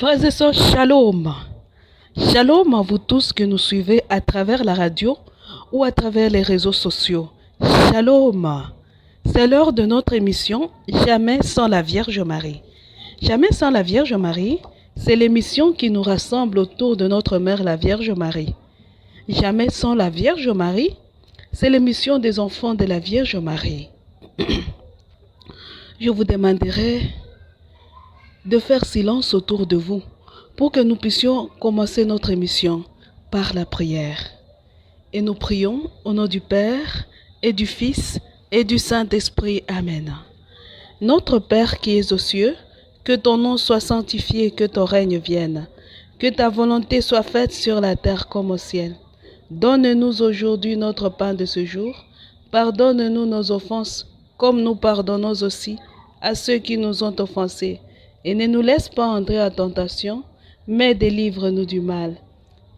Frères et sœurs, shalom. Shalom à vous tous que nous suivez à travers la radio ou à travers les réseaux sociaux. Shalom. C'est l'heure de notre émission Jamais sans la Vierge Marie. Jamais sans la Vierge Marie, c'est l'émission qui nous rassemble autour de notre Mère la Vierge Marie. Jamais sans la Vierge Marie, c'est l'émission des enfants de la Vierge Marie. Je vous demanderai de faire silence autour de vous pour que nous puissions commencer notre émission par la prière. Et nous prions au nom du Père et du Fils et du Saint-Esprit. Amen. Notre Père qui es aux cieux, que ton nom soit sanctifié, que ton règne vienne, que ta volonté soit faite sur la terre comme au ciel. Donne-nous aujourd'hui notre pain de ce jour. Pardonne-nous nos offenses, comme nous pardonnons aussi à ceux qui nous ont offensés. Et ne nous laisse pas entrer à tentation, mais délivre-nous du mal.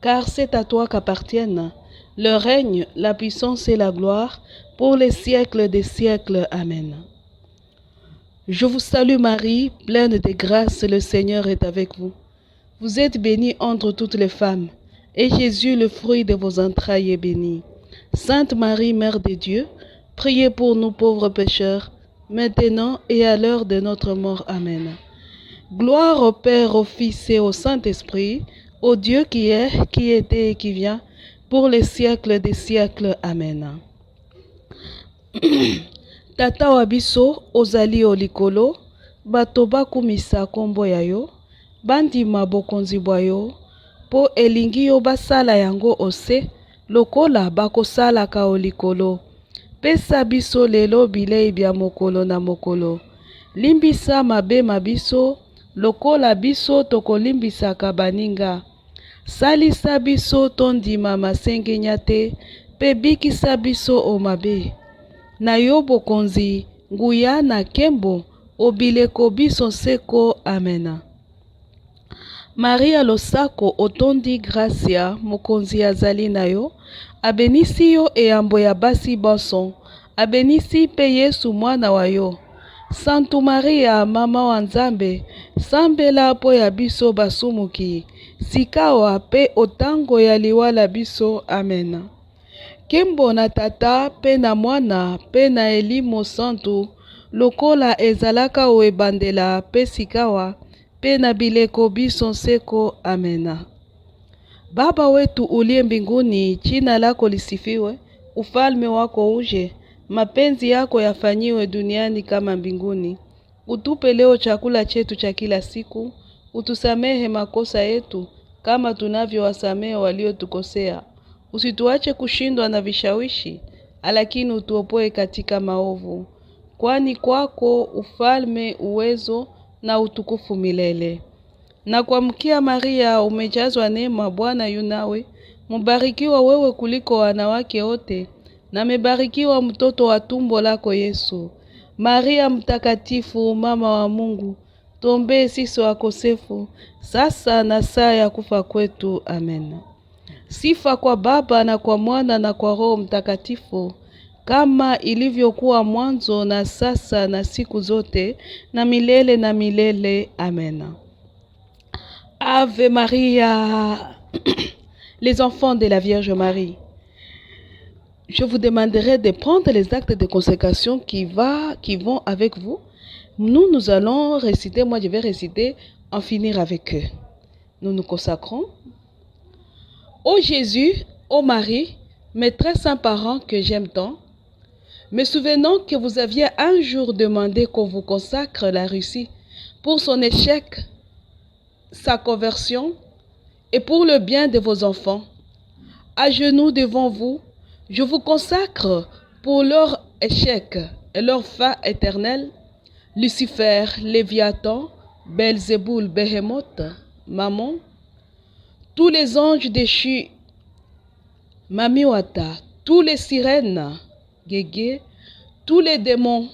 Car c'est à toi qu'appartiennent le règne, la puissance et la gloire, pour les siècles des siècles. Amen. Je vous salue Marie, pleine de grâce, le Seigneur est avec vous. Vous êtes bénie entre toutes les femmes, et Jésus, le fruit de vos entrailles, est béni. Sainte Marie, Mère de Dieu, priez pour nous pauvres pécheurs, maintenant et à l'heure de notre mort. Amen. Gloire au Père, au Fils et au Saint-Esprit, au Dieu qui est, qui était et qui vient, pour les siècles des siècles. Amen. Tata wa biso ozali o likolo, bato bakumisa kombo ya yo, bandima bokonzi bwa yo, po elingi yo basala yango ose, lokola bakosalaka o likolo. Pesa biso lelo bilei bya mokolo na mokolo. Limbisa mabema biso, lokola biso tokolimbisaka baninga. Salisa biso tondima masengenya te, pe bikisa biso o mabe. Na yo bokonzi, nguya na kembo, obileko biso seko. Amen. Maria losako otondi gracia, mokonzi azali na yo, abenisi yo eyambo ya basi bonson, abenisi pe Yesu mwana wa yo. Santu Maria, mama wa Nzambe, sambela po ya biso basumuki, sikawa pe otango ya liwala biso. Amen. Kembo na tata pe na mwana pe na elimo santu, lokola ezalaka oebandela pe sikawa pe na bileko biso seko. Amen. Baba wetu uliye mbinguni, jina lako lisifiwe, ufalme wako uje, mapenzi yako yafanyiwe duniani kama mbinguni. Utupe leo chakula chetu cha kila siku, utusamehe makosa yetu kama tunavyowasamehe waliotukosea. Usituache kushindwa na vishawishi, lakini utuopoe katika maovu. Kwani kwako ufalme, uwezo na utukufu milele. Na kuamkia Maria, umejazwa neema, Bwana yu nawe, mbarikiwa wewe kuliko wanawake wote, na mbarikiwa mtoto wa tumbo lako Yesu. Maria mtakatifu, mama wa Mungu, tuombee sisi wakosefu, sasa na saa ya kufa kwetu. Amen. Sifa kwa Baba na kwa Mwana na kwa Roho Mtakatifu, kama ilivyokuwa mwanzo na sasa na siku zote na milele na milele. Amen. Ave Maria. Les enfants de la Vierge Marie, je vous demanderai de prendre les actes de consécration qui vont avec vous. Nous allons réciter, moi je vais réciter, en finir avec eux. Nous nous consacrons. Ô Jésus, ô Marie, mes très saints parents que j'aime tant, me souvenant que vous aviez un jour demandé qu'on vous consacre la Russie pour son échec, sa conversion et pour le bien de vos enfants. À genoux devant vous, je vous consacre pour leur échec et leur fin éternelle, Lucifer, Léviathan, Belzéboul, Béhémoth, Mammon, tous les anges déchus, Mamiwata, tous les sirènes, Guégué, tous les démons,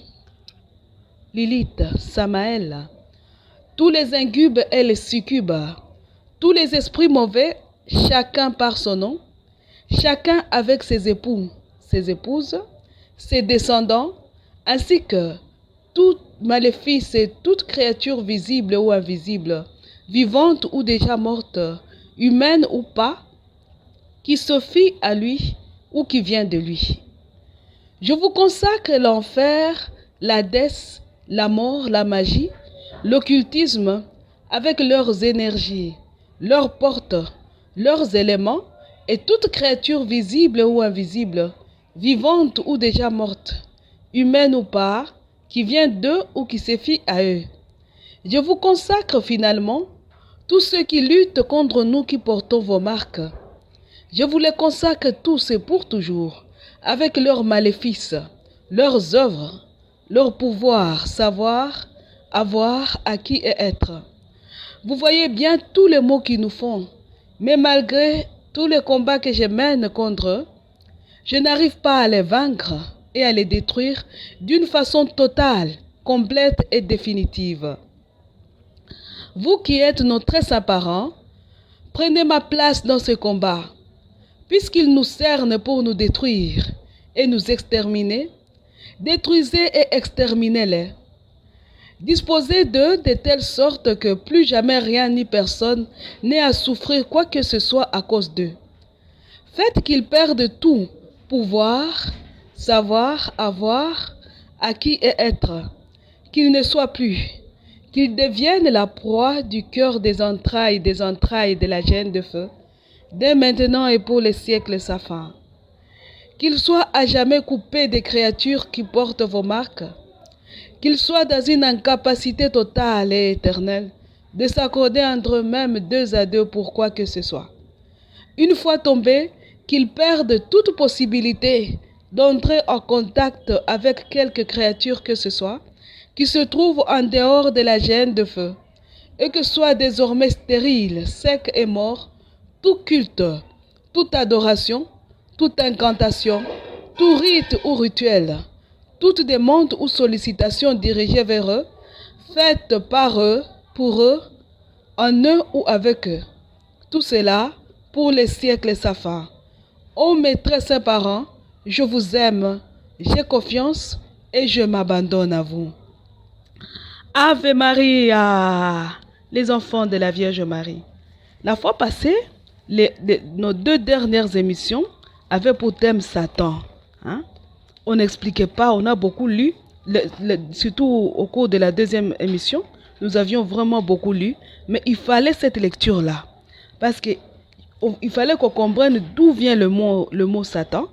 Lilith, Samaël, tous les ingubes et les succubes, tous les esprits mauvais, chacun par son nom, chacun avec ses époux, ses épouses, ses descendants, ainsi que tout maléfice et toute créature visible ou invisible, vivante ou déjà morte, humaine ou pas, qui se fie à lui ou qui vient de lui. Je vous consacre l'enfer, l'Hadès, la mort, la magie, l'occultisme, avec leurs énergies, leurs portes, leurs éléments, et toute créature visible ou invisible, vivante ou déjà morte, humaine ou pas, qui vient d'eux ou qui se fie à eux. Je vous consacre finalement tous ceux qui luttent contre nous qui portons vos marques. Je vous les consacre tous et pour toujours, avec leurs maléfices, leurs œuvres, leur pouvoir, savoir, avoir, acquis et être. Vous voyez bien tous les maux qu'ils nous font, mais malgré tous les combats que je mène contre eux, je n'arrive pas à les vaincre et à les détruire d'une façon totale, complète et définitive. Vous qui êtes nos très saints parents, prenez ma place dans ce combat, puisqu'ils nous cernent pour nous détruire et nous exterminer. Détruisez et exterminez-les. Disposez d'eux de telle sorte que plus jamais rien ni personne n'ait à souffrir quoi que ce soit à cause d'eux. Faites qu'ils perdent tout, pouvoir, savoir, avoir, acquis et être, qu'ils ne soient plus, qu'ils deviennent la proie du cœur des entrailles de la gêne de feu, dès maintenant et pour les siècles sans fin. Qu'ils soient à jamais coupés des créatures qui portent vos marques, qu'ils soient dans une incapacité totale et éternelle de s'accorder entre eux-mêmes deux à deux pour quoi que ce soit. Une fois tombés, qu'ils perdent toute possibilité d'entrer en contact avec quelque créature que ce soit qui se trouve en dehors de la gêne de feu, et que soit désormais stérile, sec et mort, tout culte, toute adoration, toute incantation, tout rite ou rituel, toute demande ou sollicitation dirigée vers eux, faite par eux, pour eux, en eux ou avec eux. Tout cela pour les siècles sans fin. Ô mes très saints parents, je vous aime, j'ai confiance et je m'abandonne à vous. Ave Maria, les enfants de la Vierge Marie. La fois passée, nos deux dernières émissions avaient pour thème Satan. On n'expliquait pas, on a beaucoup lu, surtout au cours de la deuxième émission, nous avions vraiment beaucoup lu, mais il fallait cette lecture-là, parce qu'il fallait qu'on comprenne d'où vient le mot Satan,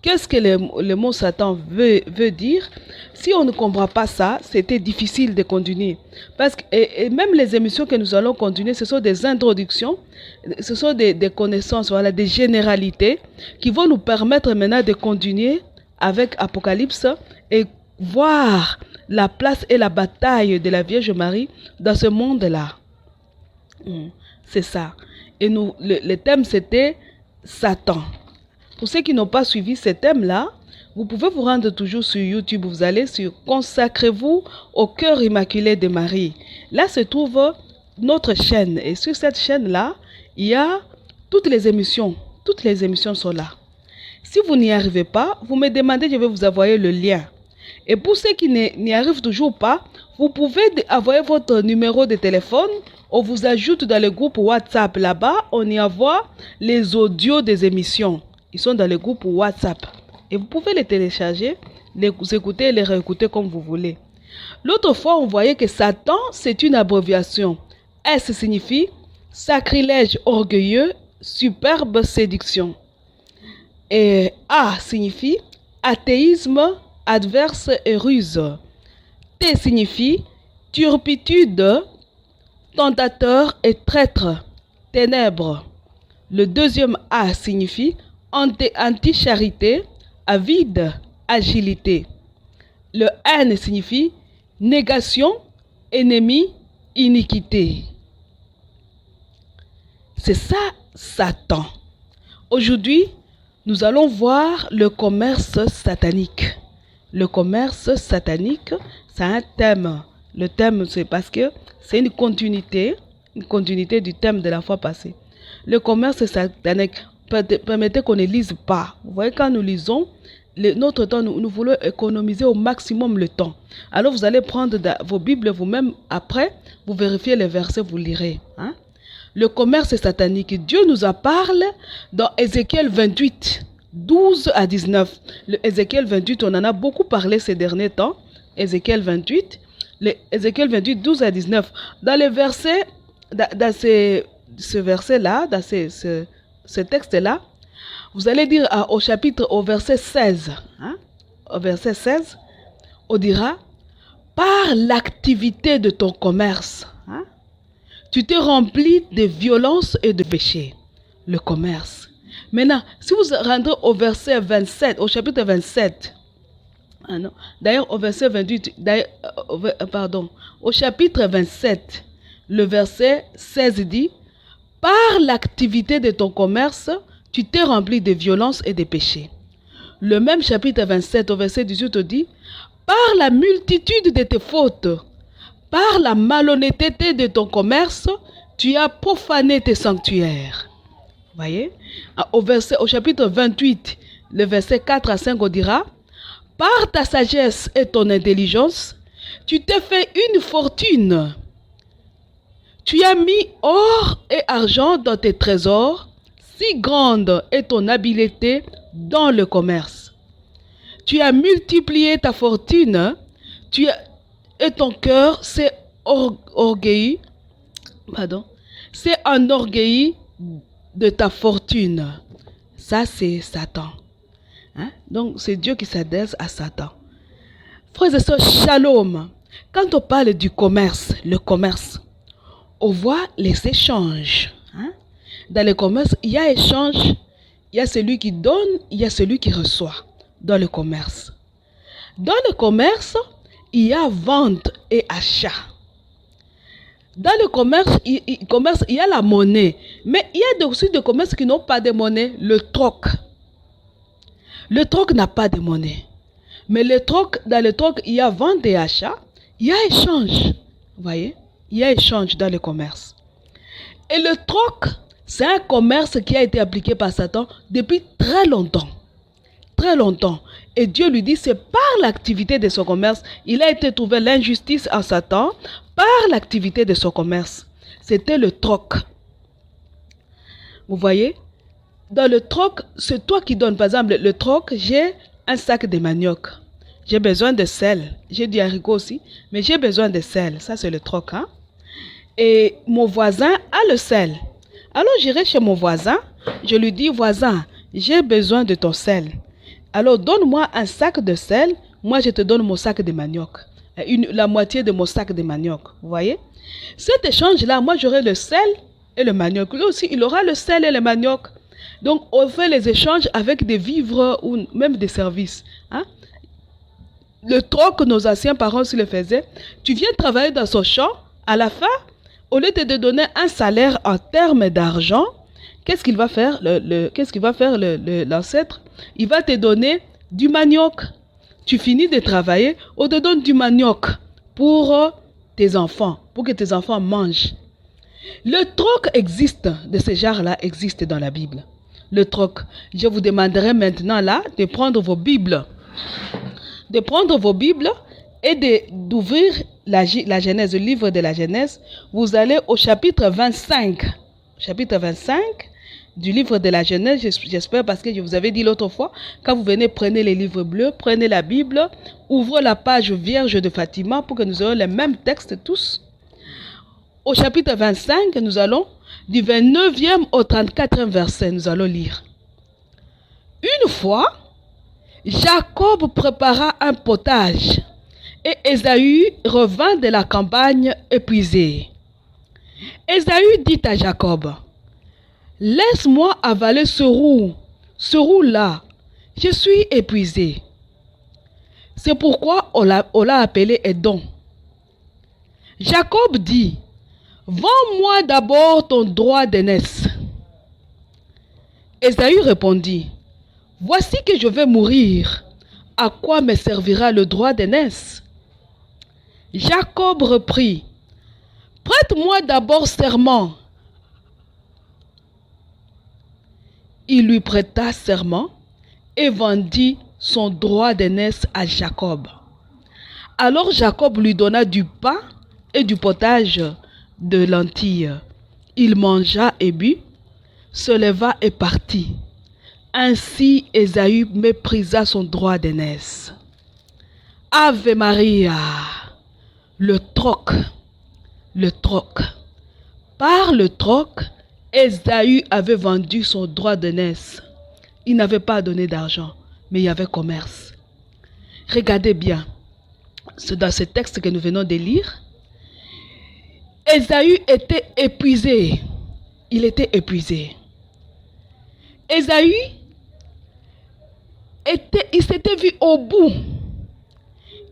qu'est-ce que le mot Satan veut dire. Si on ne comprend pas ça, c'était difficile de continuer. Parce que, et même les émissions que nous allons continuer, ce sont des introductions, ce sont des connaissances, voilà, des généralités qui vont nous permettre maintenant de continuer avec Apocalypse et voir la place et la bataille de la Vierge Marie dans ce monde-là. C'est ça. Et le thème, c'était Satan. Pour ceux qui n'ont pas suivi ce thème-là, vous pouvez vous rendre toujours sur YouTube. Vous allez sur « Consacrez-vous au cœur immaculé de Marie ». Là se trouve notre chaîne. Et sur cette chaîne-là, il y a toutes les émissions. Toutes les émissions sont là. Si vous n'y arrivez pas, vous me demandez, je vais vous envoyer le lien. Et pour ceux qui n'y arrivent toujours pas, vous pouvez envoyer votre numéro de téléphone. On vous ajoute dans le groupe WhatsApp. Là-bas, on y envoie les audios des émissions. Ils sont dans le groupe WhatsApp. Et vous pouvez les télécharger, les écouter et les réécouter comme vous voulez. L'autre fois, on voyait que Satan, c'est une abréviation. S signifie sacrilège orgueilleux, superbe séduction. Et A signifie athéisme, adverse et ruse. T signifie turpitude, tentateur et traître, ténèbres. Le deuxième A signifie anti-charité, avide, agilité. Le N signifie négation, ennemi, iniquité. C'est ça, Satan. Aujourd'hui, nous allons voir le commerce satanique. Le commerce satanique, c'est un thème. Le thème, c'est parce que c'est une continuité du thème de la fois passée. Le commerce satanique, permettez qu'on ne lise pas. Vous voyez, quand nous lisons, notre temps, nous voulons économiser au maximum le temps. Alors vous allez prendre vos Bibles vous-même. Après, vous vérifiez les versets, vous lirez. Hein? Le commerce satanique. Dieu nous en parle dans Ézéchiel 28, 12 à 19. Le Ézéchiel 28, on en a beaucoup parlé ces derniers temps. Ézéchiel 28, Ézéchiel 28, 12 à 19. Dans les versets, dans ce verset-là, dans ce texte-là, vous allez dire au verset 16, hein, au verset 16, on dira, par l'activité de ton commerce, hein, tu t'es rempli de violence et de péché, le commerce. Maintenant, si vous rentrez au verset 27, au chapitre 27, ah non, d'ailleurs au verset 28, au chapitre 27, le verset 16 dit, par l'activité de ton commerce, tu t'es rempli de violence et de péché. Le même chapitre 27 au verset 18 dit, par la multitude de tes fautes, par la malhonnêteté de ton commerce, tu as profané tes sanctuaires. Voyez? Au chapitre 28, le verset 4 à 5, on dira, par ta sagesse et ton intelligence, tu t'es fait une fortune. Tu as mis or et argent dans tes trésors, si grande est ton habileté dans le commerce. Tu as multiplié ta fortune, et ton cœur s'est enorgueilli de ta fortune. Ça, c'est Satan. Hein? Donc, c'est Dieu qui s'adresse à Satan. Frères et sœurs, shalom. Quand on parle du commerce, le commerce, on voit les échanges. Hein? Dans le commerce, il y a échange, il y a celui qui donne, il y a celui qui reçoit dans le commerce. Dans le commerce, il y a vente et achat. Dans le commerce, il y a la monnaie, mais il y a aussi des commerces qui n'ont pas de monnaie, le troc. Le troc n'a pas de monnaie. Mais dans le troc, il y a vente et achat, il y a échange. Vous voyez? Il y a échange dans le commerce. Et le troc, c'est un commerce qui a été appliqué par Satan depuis très longtemps. Très longtemps. Et Dieu lui dit, c'est par l'activité de son commerce, il a été trouvé l'injustice en Satan, par l'activité de son commerce. C'était le troc. Vous voyez? Dans le troc, c'est toi qui donnes. Par exemple, le troc, j'ai un sac de manioc. J'ai besoin de sel. J'ai du haricot aussi, mais j'ai besoin de sel. Ça, c'est le troc. Hein? Et mon voisin a le sel. Alors, j'irai chez mon voisin. Je lui dis, voisin, j'ai besoin de ton sel. Alors, donne-moi un sac de sel. Moi, je te donne mon sac de manioc. La moitié de mon sac de manioc. Vous voyez? Cet échange-là, moi, j'aurai le sel et le manioc. Lui aussi, il aura le sel et le manioc. Donc, on fait les échanges avec des vivres ou même des services. Hein? Le troc, nos anciens parents se le faisaient. Tu viens travailler dans son champ. À la fin, au lieu de te donner un salaire en termes d'argent, qu'est-ce qu'il va faire l'ancêtre? Il va te donner du manioc. Tu finis de travailler, on te donne du manioc pour tes enfants, pour que tes enfants mangent. Le troc existe, de ce genre-là, existe dans la Bible. Le troc. Je vous demanderai maintenant là de prendre vos Bibles. De prendre vos Bibles et d'ouvrir la Genèse, le livre de la Genèse. Vous allez au chapitre 25. Chapitre 25 du livre de la Genèse, j'espère, parce que je vous avais dit l'autre fois, quand vous venez, prenez les livres bleus, prenez la Bible, ouvrez la page Vierge de Fatima pour que nous ayons les mêmes textes tous. Au chapitre 25, nous allons du 29e au 34e verset, nous allons lire. Une fois, Jacob prépara un potage et Ésaü revint de la campagne épuisé. Ésaü dit à Jacob, « Laisse-moi avaler ce roux-là, je suis épuisé. » C'est pourquoi on l'a appelé Édom. Jacob dit, « Vends-moi d'abord ton droit d'aînesse. » Ésaü répondit, « Voici que je vais mourir. À quoi me servira le droit d'aînesse? » Jacob reprit, « Prête-moi d'abord serment. » Il lui prêta serment et vendit son droit d'aînesse à Jacob. Alors Jacob lui donna du pain et du potage de lentilles. Il mangea et but, se leva et partit. Ainsi Ésaü méprisa son droit d'aînesse. Ave Maria, le troc, le troc. Par le troc, Ésaü avait vendu son droit d'aînesse. Il n'avait pas donné d'argent, mais il y avait commerce. Regardez bien, c'est dans ce texte que nous venons de lire. Ésaü était épuisé. Il était épuisé. Ésaü il s'était vu au bout.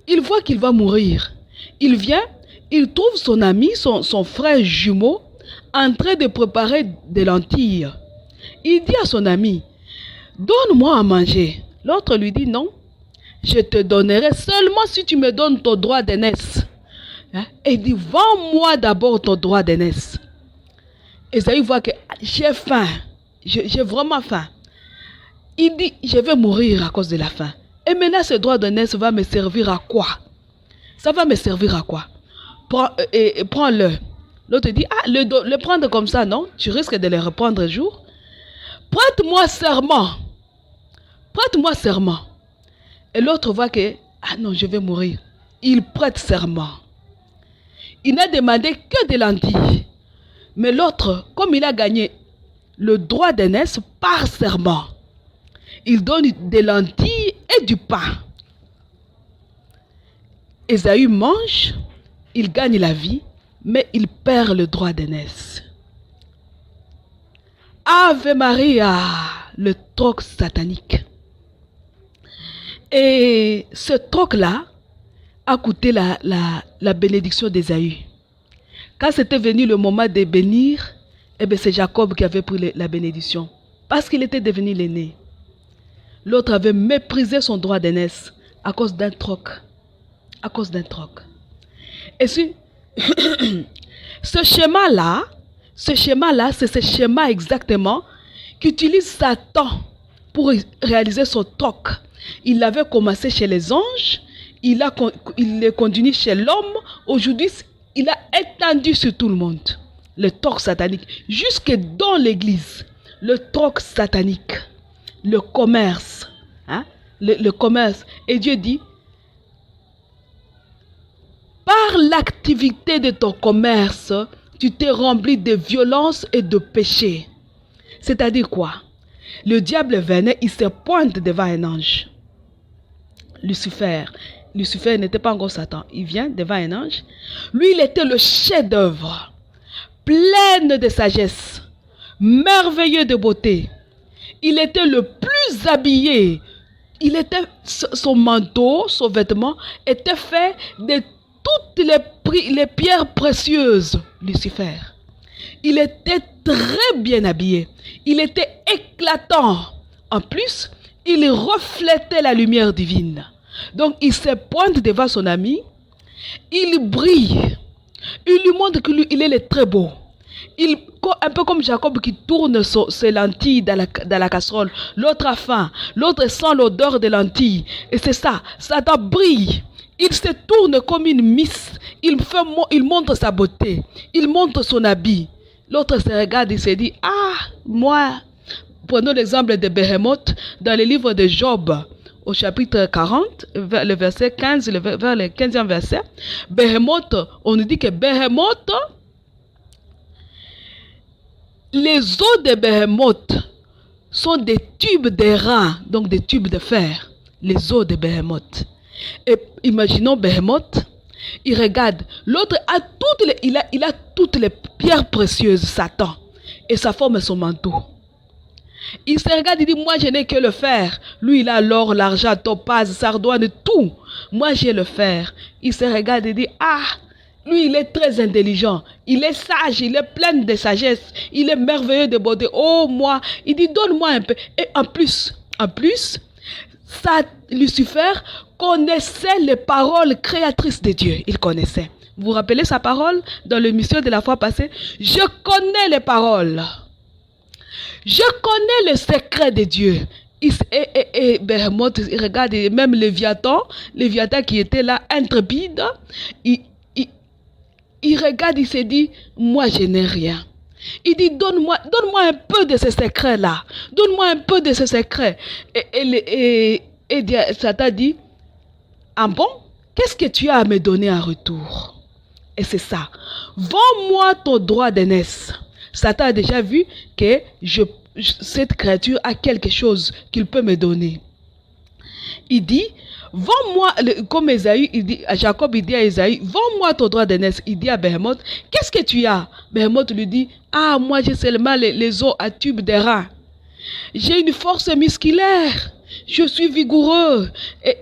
Il voit qu'il va mourir. Il vient, il trouve son ami, son frère jumeau, en train de préparer des lentilles. Il dit à son ami, donne-moi à manger. L'autre lui dit, non, je te donnerai seulement si tu me donnes ton droit d'aînesse. Et il dit, vends-moi d'abord ton droit d'aînesse. Ésaü voit que j'ai faim, j'ai vraiment faim. Il dit, je vais mourir à cause de la faim. Et maintenant, ce droit d'aînesse va me servir à quoi? Ça va me servir à quoi? Prends-le. L'autre dit, le prendre comme ça, non? Tu risques de le reprendre un jour. Prête-moi serment. Prête-moi serment. Et l'autre voit que, non, je vais mourir. Il prête serment. Il n'a demandé que des lentilles. Mais l'autre, comme il a gagné le droit d'aînesse par serment, il donne des lentilles et du pain. Ésaü mange, il gagne la vie, mais il perd le droit d'aînesse. Ave Maria, le troc satanique. Et ce troc-là a coûté la bénédiction d'Ésaü. Quand c'était venu le moment de bénir, c'est Jacob qui avait pris la bénédiction, parce qu'il était devenu l'aîné. L'autre avait méprisé son droit d'aînesse à cause d'un troc. À cause d'un troc. Et ce schéma-là, c'est ce schéma exactement qu'utilise Satan pour réaliser son troc. Il avait commencé chez les anges, il le continue chez l'homme. Aujourd'hui, il a étendu sur tout le monde. Le troc satanique, jusque dans l'église. Le troc satanique. Le commerce. Le commerce. Et Dieu dit, par l'activité de ton commerce, tu t'es rempli de violence et de péché. C'est-à-dire quoi? Le diable venait, il se pointe devant un ange. Lucifer. Lucifer n'était pas encore Satan. Il vient devant un ange. Lui, il était le chef-d'œuvre, plein de sagesse, merveilleux de beauté. Il était le plus habillé. Son manteau, son vêtement était fait de toutes les pierres précieuses. Lucifer. Il était très bien habillé. Il était éclatant. En plus, il reflétait la lumière divine. Donc, il se pointe devant son ami. Il brille. Il lui montre qu'il est le très beau. Un peu comme Jacob qui tourne ses lentilles dans la casserole. L'autre a faim. L'autre sent l'odeur des lentilles. Et c'est ça. Satan brille. Il se tourne comme une miss. Il montre sa beauté. Il montre son habit. L'autre se regarde et se dit, moi, prenons l'exemple de Béhémoth dans le livre de Job, au chapitre 40, le verset 15, vers le 15e verset. Béhémoth, on nous dit que Béhémoth, les os de Béhémoth sont des tubes d'airain, donc des tubes de fer. Les os de Béhémoth. Et imaginons Béhémoth, il regarde, l'autre a toutes les pierres précieuses, Satan, et ça forme son manteau. Il se regarde, il dit, moi je n'ai que le fer. Lui il a l'or, l'argent, topaz, sardoine, tout. Moi j'ai le fer. Il se regarde et dit, lui il est très intelligent, il est sage, il est plein de sagesse, il est merveilleux de beauté. Oh moi, il dit, donne-moi un peu. Et en plus, Lucifer connaissait les paroles créatrices de Dieu. Il connaissait. Vous vous rappelez sa parole dans l'émission de la fois passée? Je connais les paroles. Je connais le secret de Dieu. Et Behemoth, regarde, même Léviathan qui était là, intrépide, il regarde, il se dit, moi je n'ai rien. Il dit, donne-moi un peu de ces secrets-là. Donne-moi un peu de ces secrets. Et Satan dit, ah bon, qu'est-ce que tu as à me donner en retour? Et c'est ça. Vends-moi ton droit d'aînesse. Satan a déjà vu que cette créature a quelque chose qu'il peut me donner. Il dit, vends-moi, comme Esaü, il dit, Jacob, il dit à Esaü, vends-moi ton droit d'aînesse. Il dit à Behemoth, qu'est-ce que tu as? Behemoth lui dit, ah, moi j'ai seulement les os à tube des reins. J'ai une force musculaire. Je suis vigoureux.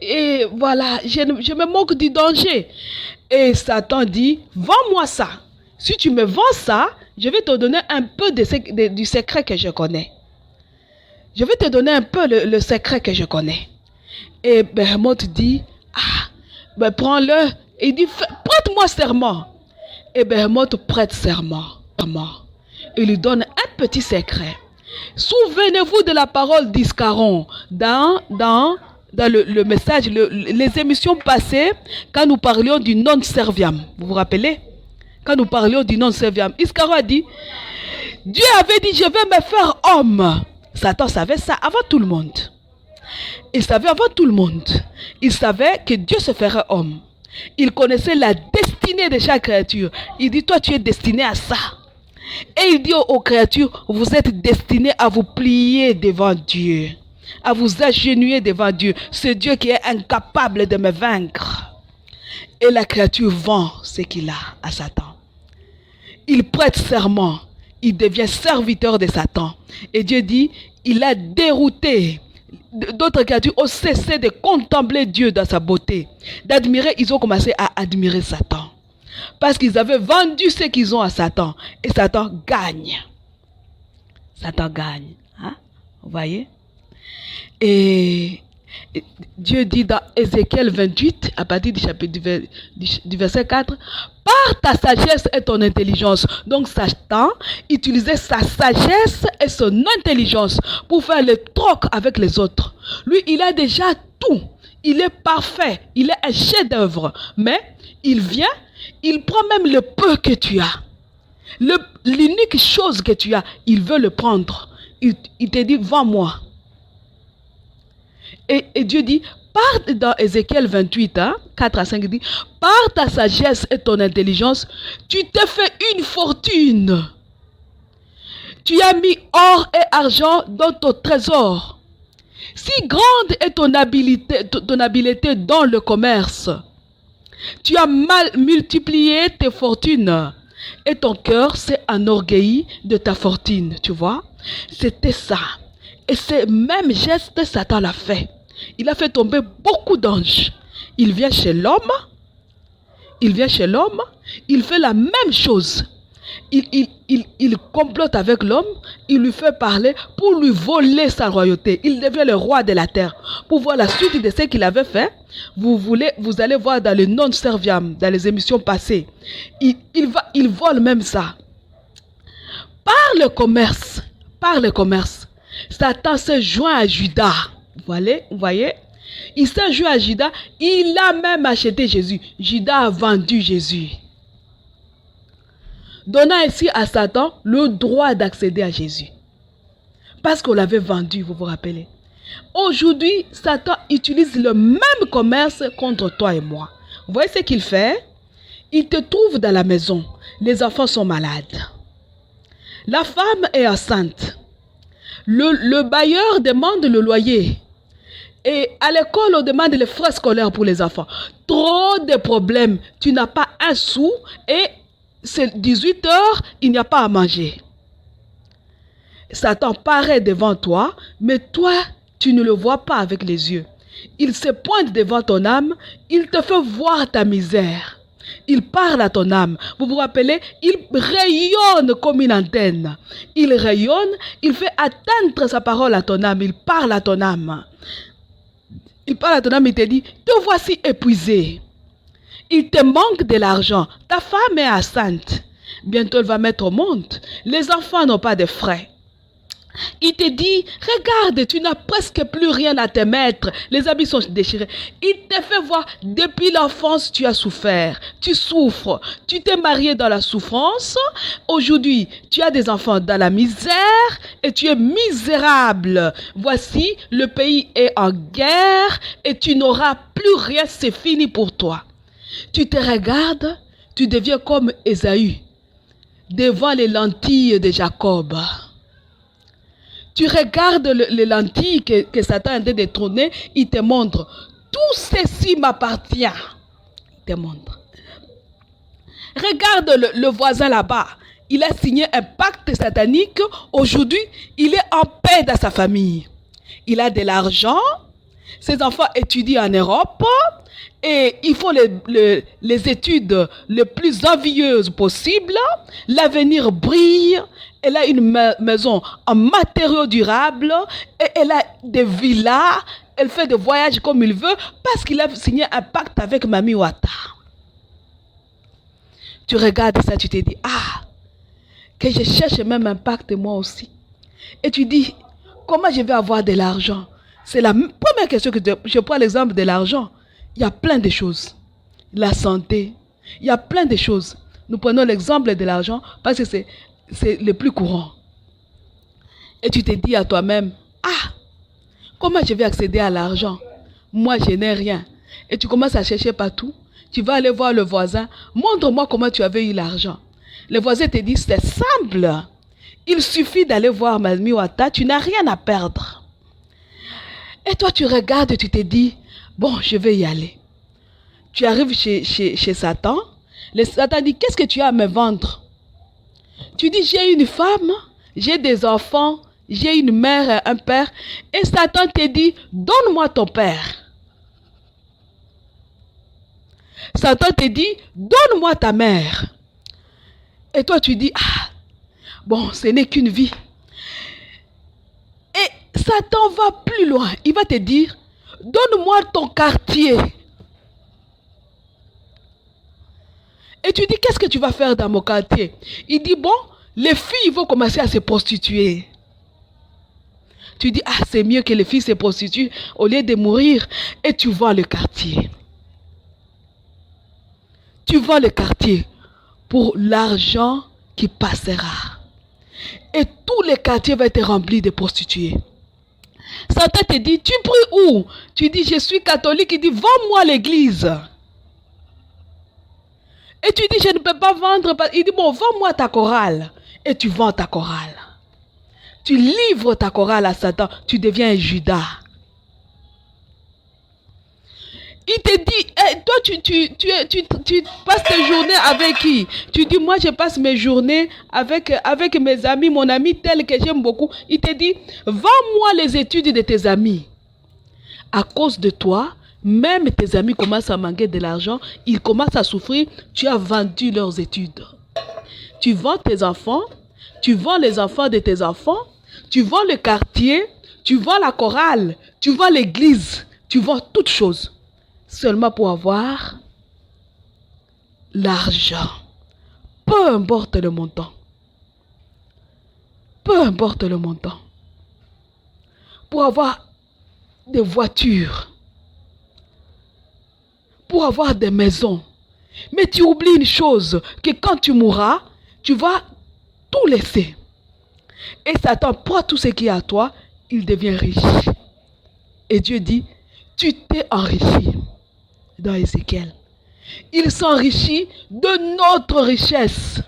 Et voilà, je me moque du danger. Et Satan dit, vends-moi ça. Si tu me vends ça, je vais te donner un peu du secret que je connais. Je vais te donner un peu le secret que je connais. Et Behemoth dit, ah, ben prends-le. Il dit, prête-moi serment. Et Behemoth prête serment. Il lui donne un petit secret. Souvenez-vous de la parole d'Iscaron dans le message, les émissions passées, quand nous parlions du non serviam. Vous vous rappelez? Quand nous parlions du non serviam, Iscaron a dit, Dieu avait dit, je vais me faire homme. Satan savait ça avant tout le monde. Il savait avant tout le monde. Il savait que Dieu se ferait homme. Il connaissait la destinée de chaque créature. Il dit, toi tu es destiné à ça. Et il dit aux créatures, vous êtes destinés à vous plier devant Dieu, à vous agenouiller devant Dieu. C'est Dieu qui est incapable de me vaincre. Et la créature vend ce qu'il a à Satan. Il prête serment, il devient serviteur de Satan. Et Dieu dit, il a dérouté. D'autres créatures ont cessé de contempler Dieu dans sa beauté, d'admirer, ils ont commencé à admirer Satan. Parce qu'ils avaient vendu ce qu'ils ont à Satan. Et Satan gagne. Satan gagne. Hein? Vous voyez? Et Dieu dit dans Ézéchiel 28, à partir du chapitre du verset 4, par ta sagesse et ton intelligence. Donc Satan utilisait sa sagesse et son intelligence pour faire le troc avec les autres. Lui, il a déjà tout. Il est parfait. Il est un chef-d'œuvre. Mais il vient, il prend même le peu que tu as. L'unique chose que tu as, il veut le prendre. Il te dit, vends-moi. Et Dieu dit, dans Ézéchiel 28, 4 à 5, il dit, par ta sagesse et ton intelligence, tu t'es fait une fortune. Tu as mis or et argent dans ton trésor. Si grande est ton habileté dans le commerce, tu as mal multiplié tes fortunes et ton cœur s'est enorgueilli de ta fortune. Tu vois, c'était ça. Et ce même geste, Satan l'a fait. Il a fait tomber beaucoup d'anges. Il vient chez l'homme. Il fait la même chose. Il complote avec l'homme. Il lui fait parler pour lui voler sa royauté. Il devient le roi de la terre. Pour voir la suite de ce qu'il avait fait, vous allez voir dans le non serviam, dans les émissions passées. Il vole même ça. Par le commerce, Satan se joint à Judas. Vous voyez? Il s'est joint à Judas. Il a même acheté Jésus. Judas a vendu Jésus, donnant ainsi à Satan le droit d'accéder à Jésus. Parce qu'on l'avait vendu, vous vous rappelez. Aujourd'hui, Satan utilise le même commerce contre toi et moi. Vous voyez ce qu'il fait? Il te trouve dans la maison. Les enfants sont malades. La femme est enceinte. Le bailleur demande le loyer. Et à l'école, on demande les frais scolaires pour les enfants. Trop de problèmes. Tu n'as pas un sou et c'est 18 heures, il n'y a pas à manger. Satan paraît devant toi, mais toi, tu ne le vois pas avec les yeux. Il se pointe devant ton âme, il te fait voir ta misère. Il parle à ton âme. Vous vous rappelez, il rayonne comme une antenne. Il rayonne, il fait atteindre sa parole à ton âme, il parle à ton âme. Il parle à ton âme, il te dit, te voici épuisé. Il te manque de l'argent. Ta femme est enceinte. Bientôt, elle va mettre au monde. Les enfants n'ont pas de frais. Il te dit, regarde, tu n'as presque plus rien à te mettre. Les habits sont déchirés. Il te fait voir, depuis l'enfance, tu as souffert. Tu souffres. Tu t'es marié dans la souffrance. Aujourd'hui, tu as des enfants dans la misère et tu es misérable. Voici, le pays est en guerre et tu n'auras plus rien. C'est fini pour toi. Tu te regardes, tu deviens comme Ésaü devant les lentilles de Jacob. Tu regardes les lentilles que Satan est en train de détrôner, il te montre. Tout ceci m'appartient. Il te montre. Regarde le voisin là-bas. Il a signé un pacte satanique. Aujourd'hui, il est en paix dans sa famille. Il a de l'argent. Ses enfants étudient en Europe. Et ils font les études les plus envieuses possibles. L'avenir brille. Elle a une maison en matériaux durables. Et elle a des villas. Elle fait des voyages comme il veut parce qu'il a signé un pacte avec Mami Wata. Tu regardes ça, tu te dis, ah, que je cherche même un pacte moi aussi. Et tu dis, comment je vais avoir de l'argent? C'est la première question que je prends l'exemple de l'argent. Il y a plein de choses. La santé, il y a plein de choses. Nous prenons l'exemple de l'argent parce que c'est le plus courant. Et tu te dis à toi-même, ah, comment je vais accéder à l'argent? Moi, je n'ai rien. Et tu commences à chercher partout. Tu vas aller voir le voisin. Montre-moi comment tu avais eu l'argent. Le voisin te dit, c'est simple. Il suffit d'aller voir Mami Wata. Tu n'as rien à perdre. Et toi, tu regardes et tu te dis, bon, je vais y aller. Tu arrives chez Satan. Le Satan dit, qu'est-ce que tu as à me vendre? Tu dis, j'ai une femme, j'ai des enfants, j'ai une mère et un père. Et Satan te dit, donne-moi ton père. Satan te dit, donne-moi ta mère. Et toi, tu dis, ah, bon, ce n'est qu'une vie. Et Satan va plus loin. Il va te dire, donne-moi ton quartier. Et tu dis, qu'est-ce que tu vas faire dans mon quartier? Il dit, bon, les filles vont commencer à se prostituer. Tu dis, ah, c'est mieux que les filles se prostituent au lieu de mourir. Et tu vends le quartier. Tu vends le quartier pour l'argent qui passera. Et tout le quartier va être rempli de prostituées. Satan te dit, tu pries où? Tu dis, je suis catholique. Il dit, vends-moi l'église. Et tu dis, je ne peux pas vendre. Il dit, bon, vends-moi ta chorale. Et tu vends ta chorale. Tu livres ta chorale à Satan. Tu deviens un Judas. Il te dit, hey, toi, tu passes tes journées avec qui? Tu dis, moi, je passe mes journées avec mes amis, mon ami tel que j'aime beaucoup. Il te dit, vends-moi les études de tes amis. À cause de toi, même tes amis commencent à manquer de l'argent. Ils commencent à souffrir. Tu as vendu leurs études. Tu vends tes enfants. Tu vends les enfants de tes enfants. Tu vends le quartier. Tu vends la chorale. Tu vends l'église. Tu vends toutes choses. Seulement pour avoir l'argent. Peu importe le montant. Peu importe le montant. Pour avoir des voitures. Pour avoir des maisons. Mais tu oublies une chose, que quand tu mourras, tu vas tout laisser. Et Satan prend tout ce qui est à toi, il devient riche. Et Dieu dit, tu t'es enrichi. Dans Ézéchiel. Il s'enrichit de notre richesse.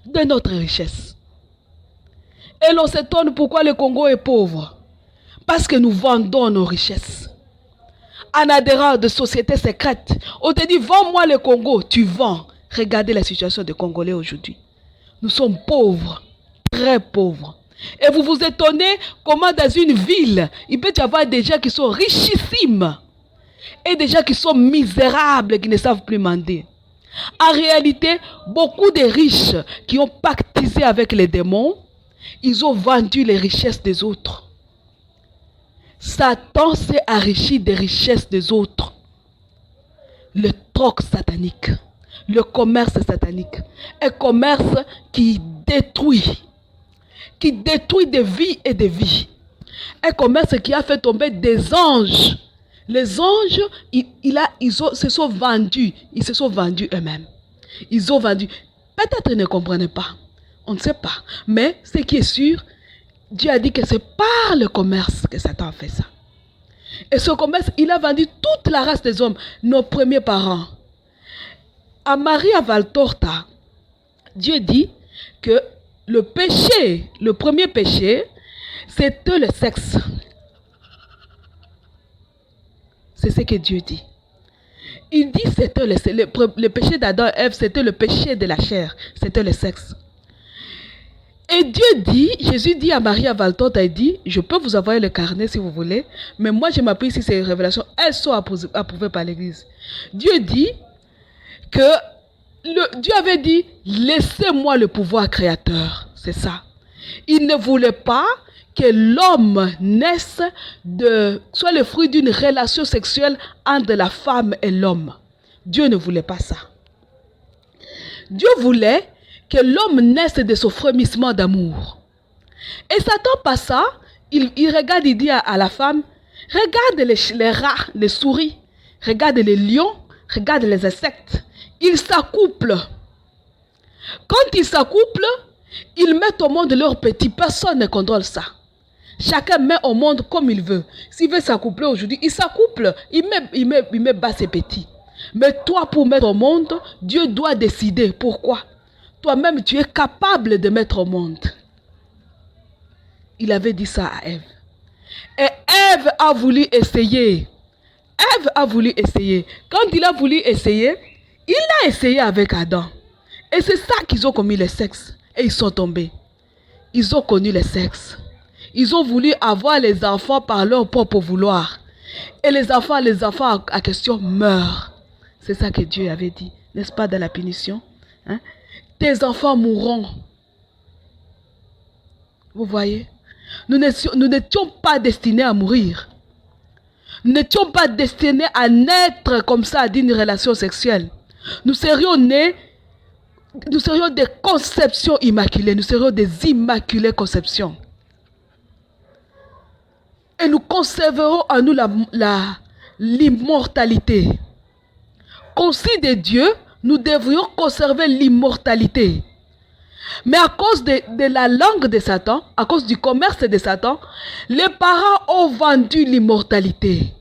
De notre richesse. Et l'on s'étonne pourquoi le Congo est pauvre. Parce que nous vendons nos richesses. En adhérant de sociétés secrètes. On te dit, vends-moi le Congo. Tu vends. Regardez la situation des Congolais aujourd'hui. Nous sommes pauvres. Très pauvres. Et vous vous étonnez comment dans une ville, il peut y avoir des gens qui sont richissimes. Et des gens qui sont misérables, qui ne savent plus mendier. En réalité, beaucoup de riches qui ont pactisé avec les démons, ils ont vendu les richesses des autres. Satan s'est enrichi des richesses des autres. Le troc satanique, le commerce satanique, un commerce qui détruit, qui détruit des vies et des vies. Un commerce qui a fait tomber des anges. Les anges, se sont vendus. Ils se sont vendus eux-mêmes. Ils ont vendu. Peut-être ils ne comprenaient pas. On ne sait pas. Mais ce qui est sûr, Dieu a dit que c'est par le commerce que Satan a fait ça. Et ce commerce, il a vendu toute la race des hommes, nos premiers parents. À Maria Valtorta, Dieu dit que le péché, le premier péché, c'était le sexe. C'est ce que Dieu dit. Il dit que c'était le péché d'Adam et Ève, c'était le péché de la chair, c'était le sexe. Et Dieu dit, Jésus dit à Maria Valtorta, il dit, je peux vous envoyer le carnet si vous voulez, mais moi je m'appuie sur ces révélations, elles sont approuvées par l'Église. Dieu dit que Dieu avait dit, laissez-moi le pouvoir créateur, c'est ça. Il ne voulait pas que l'homme naisse soit le fruit d'une relation sexuelle entre la femme et l'homme. Dieu ne voulait pas ça. Dieu voulait que l'homme naisse de ce frémissement d'amour. Et Satan passa, il regarde, il dit à la femme, regarde les rats, les souris, regarde les lions, regarde les insectes. Ils s'accouplent. Quand ils s'accouplent, ils mettent au monde leurs petits. Personne ne contrôle ça. Chacun met au monde comme il veut. S'il veut s'accoupler aujourd'hui, il s'accouple. Il met bas ses petits. Mais toi, pour mettre au monde, Dieu doit décider. Pourquoi? Toi-même, tu es capable de mettre au monde. Il avait dit ça à Ève. Et Ève a voulu essayer. Ève a voulu essayer. Quand il a voulu essayer, il a essayé avec Adam. Et c'est ça qu'ils ont commis le sexe. Et ils sont tombés. Ils ont connu le sexe. Ils ont voulu avoir les enfants par leur propre vouloir. Et les enfants à question meurent. C'est ça que Dieu avait dit. N'est-ce pas dans la punition? Hein? Tes enfants mourront. Vous voyez? Nous n'étions pas destinés à mourir. Nous n'étions pas destinés à naître comme ça d'une relation sexuelle. Nous serions nés, nous serions des conceptions immaculées. Nous serions des immaculées conceptions. Et nous conserverons en nous l'immortalité. Conçus de Dieu, nous devrions conserver l'immortalité. Mais à cause de la langue de Satan, à cause du commerce de Satan, les parents ont vendu l'immortalité.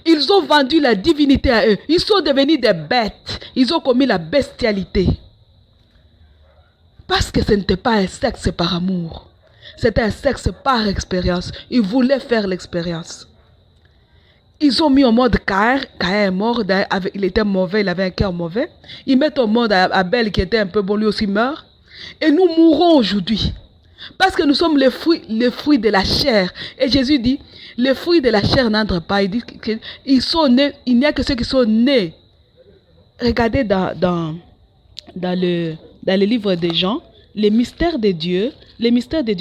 Ils ont vendu la divinité à eux. Ils sont devenus des bêtes. Ils ont commis la bestialité. Parce que ce n'était pas un sexe par amour. C'était un sexe par expérience. Ils voulaient faire l'expérience. Ils ont mis au monde Caïn. Caïn est mort. Il était mauvais. Il avait un cœur mauvais. Ils mettent au monde Abel qui était un peu bon. Lui aussi meurt. Et nous mourrons aujourd'hui. Parce que nous sommes les fruits de la chair. Et Jésus dit, les fruits de la chair n'entrent pas. Il dit qu'ils sont nés. Il n'y a que ceux qui sont nés. Regardez dans le livre de Jean, les mystères de Dieu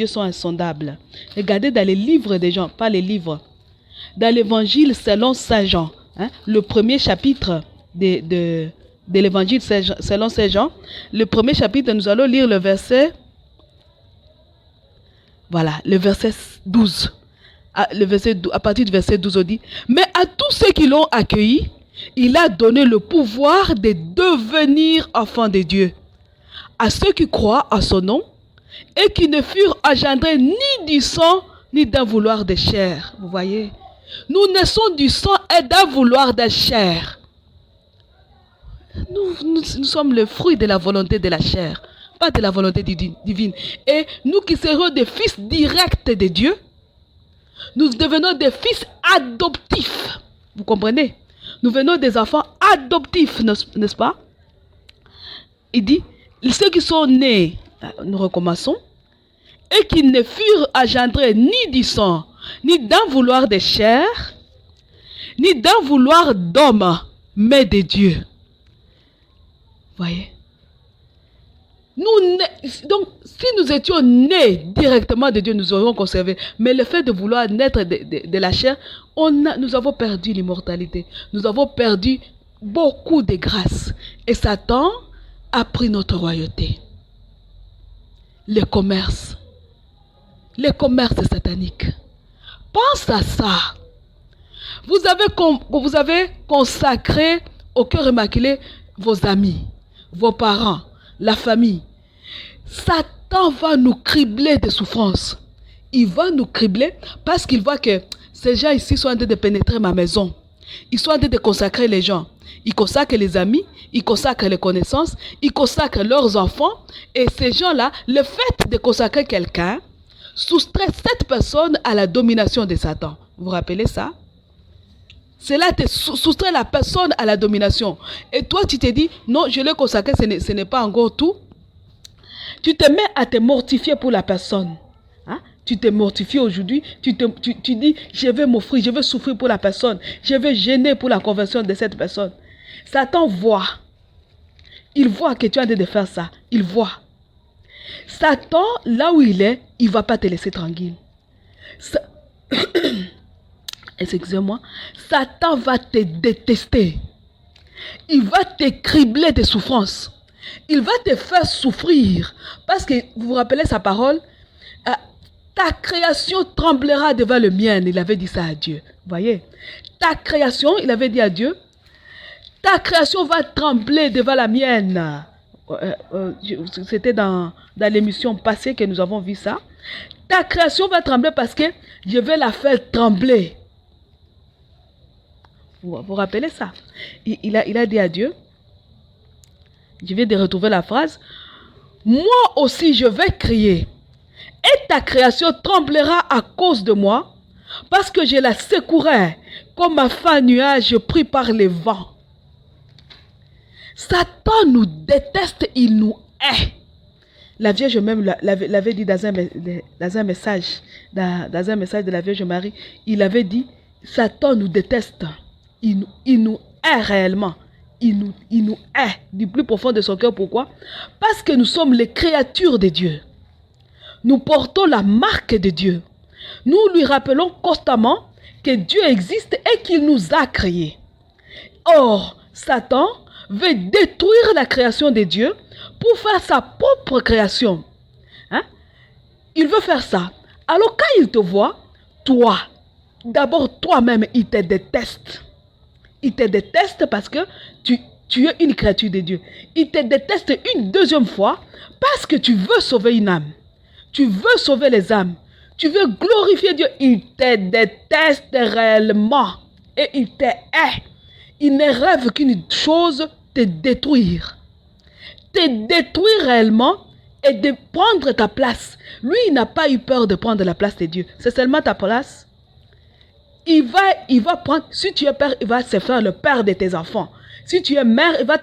sont insondables. Regardez dans les livres de Jean, pas les livres. Dans l'évangile selon Saint Jean, hein, le premier chapitre de l'évangile selon Saint Jean, le premier chapitre, nous allons lire le verset, voilà, le verset 12. À partir du verset 12, on dit, mais à tous ceux qui l'ont accueilli, il a donné le pouvoir de devenir enfants de Dieu. À ceux qui croient à son nom et qui ne furent engendrés ni du sang ni d'un vouloir de chair. Vous voyez, nous naissons du sang et d'un vouloir de chair. Nous sommes le fruit de la volonté de la chair, pas de la volonté divine. Et nous qui serons des fils directs de Dieu, nous devenons des fils adoptifs. Vous comprenez? Nous venons des enfants adoptifs, n'est-ce pas? Il dit, ceux qui sont nés, nous recommençons, et qui ne furent engendrés ni du sang, ni d'un vouloir de chair, ni d'un vouloir d'homme, mais de Dieu. Voyez? Donc, si nous étions nés directement de Dieu, nous aurions conservé. Mais le fait de vouloir naître de la chair, nous avons perdu l'immortalité. Nous avons perdu beaucoup de grâce. Et Satan a pris notre royauté. Le commerce. les commerces sataniques. Pense à ça. Vous avez consacré au cœur immaculé vos amis, vos parents, la famille. Satan va nous cribler de souffrances. Il va nous cribler parce qu'il voit que ces gens ici sont en train de pénétrer ma maison. Ils sont en train de consacrer les gens. Ils consacrent les amis, ils consacrent les connaissances, ils consacrent leurs enfants. Et ces gens-là, le fait de consacrer quelqu'un, soustrait cette personne à la domination de Satan. Vous vous rappelez ça? Cela te soustrait la personne à la domination. Et toi, tu te dis, non, je l'ai consacré, ce n'est pas encore tout. Tu te mets à te mortifier pour la personne. Hein? Tu te mortifies aujourd'hui, tu dis, je vais m'offrir, je vais souffrir pour la personne, je vais gêner pour la conversion de cette personne. Satan voit. Il voit que tu es en train de faire ça. Il voit. Satan, là où il est, il ne va pas te laisser tranquille. Excusez-moi. Satan va te détester. Il va te cribler de souffrances. Il va te faire souffrir. Parce que, vous vous rappelez sa parole, ta création tremblera devant le mien. Il avait dit ça à Dieu. Vous voyez? Ta création, il avait dit à Dieu, ta création va trembler devant la mienne. C'était dans l'émission passée que nous avons vu ça. Ta création va trembler parce que je vais la faire trembler. Vous vous rappelez ça? Il a dit à Dieu, je viens de retrouver la phrase, moi aussi je vais crier, et ta création tremblera à cause de moi, parce que je la secouerai comme un fin nuage pris par les vents. Satan nous déteste, il nous hait. La Vierge même l'avait dit dans un message de la Vierge Marie. Il avait dit, Satan nous déteste. Il nous hait réellement. Il nous hait du plus profond de son cœur. Pourquoi? Parce que nous sommes les créatures de Dieu. Nous portons la marque de Dieu. Nous lui rappelons constamment que Dieu existe et qu'il nous a créés. Or, Satan veut détruire la création de Dieu pour faire sa propre création. Hein? Il veut faire ça. Alors quand il te voit, toi, d'abord toi-même, il te déteste. Il te déteste parce que tu es une créature de Dieu. Il te déteste une deuxième fois parce que tu veux sauver une âme. Tu veux sauver les âmes. Tu veux glorifier Dieu. Il te déteste réellement. Et il te hait. Il ne rêve qu'une chose, te détruire. Te détruire réellement et de prendre ta place. Lui, il n'a pas eu peur de prendre la place de Dieu. C'est seulement ta place. Il va prendre, si tu es père, il va se faire le père de tes enfants. Si tu es mère, il va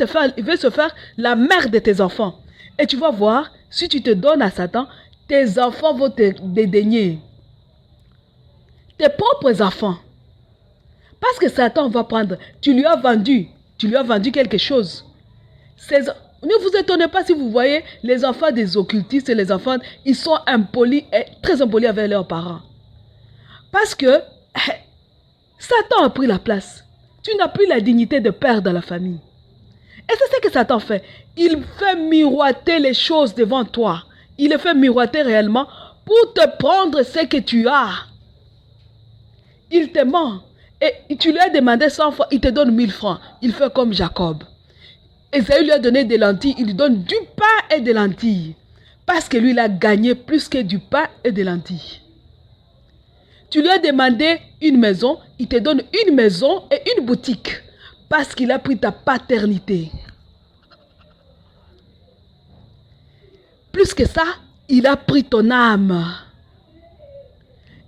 se faire la mère de tes enfants. Et tu vas voir, si tu te donnes à Satan, tes enfants vont te dédaigner. Tes propres enfants. Parce que Satan va prendre, tu lui as vendu quelque chose. Ne vous étonnez pas si vous voyez les enfants des occultistes et les enfants, ils sont impolis, très impolis avec leurs parents. Parce que Satan a pris la place. Tu n'as plus la dignité de père dans la famille. Et c'est ce que Satan fait. Il fait miroiter les choses devant toi. Il les fait miroiter réellement pour te prendre ce que tu as. Il te ment. Et tu lui as demandé 100 fois, il te donne 1000 francs. Il fait comme Jacob. Esaü lui a donné des lentilles, il lui donne du pain et des lentilles. Parce que lui, il a gagné plus que du pain et des lentilles. Tu lui as demandé une maison, il te donne une maison et une boutique. Parce qu'il a pris ta paternité. Plus que ça, il a pris ton âme.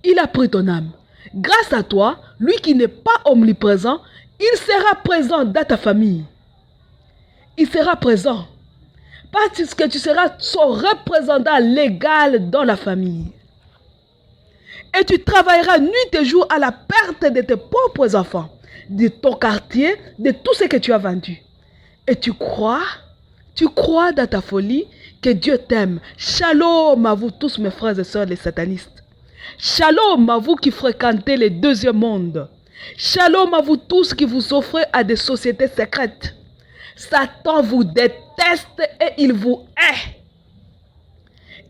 Il a pris ton âme. Grâce à toi, lui qui n'est pas omniprésent, il sera présent dans ta famille. Il sera présent. Parce que tu seras son représentant légal dans la famille. Et tu travailleras nuit et jour à la perte de tes propres enfants, de ton quartier, de tout ce que tu as vendu. Et tu crois dans ta folie que Dieu t'aime. Shalom à vous tous mes frères et sœurs les satanistes. Shalom à vous qui fréquentez les deuxièmes mondes. Shalom à vous tous qui vous offrez à des sociétés secrètes. Satan vous déteste et il vous hait.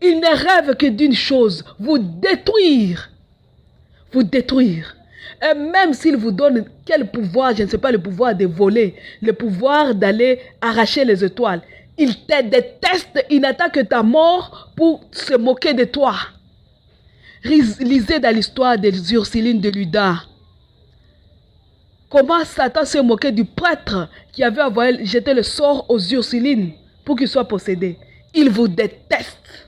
Il ne rêve que d'une chose, vous détruire. Vous détruire. Et même s'il vous donne quel pouvoir, je ne sais pas, le pouvoir de voler, le pouvoir d'aller arracher les étoiles, il te déteste, il n'attend que ta mort pour se moquer de toi. Lisez dans l'histoire des Ursulines de Luda. Comment Satan se moquait du prêtre qui avait envoyé jeter le sort aux Ursulines pour qu'ils soient possédés. Il vous déteste.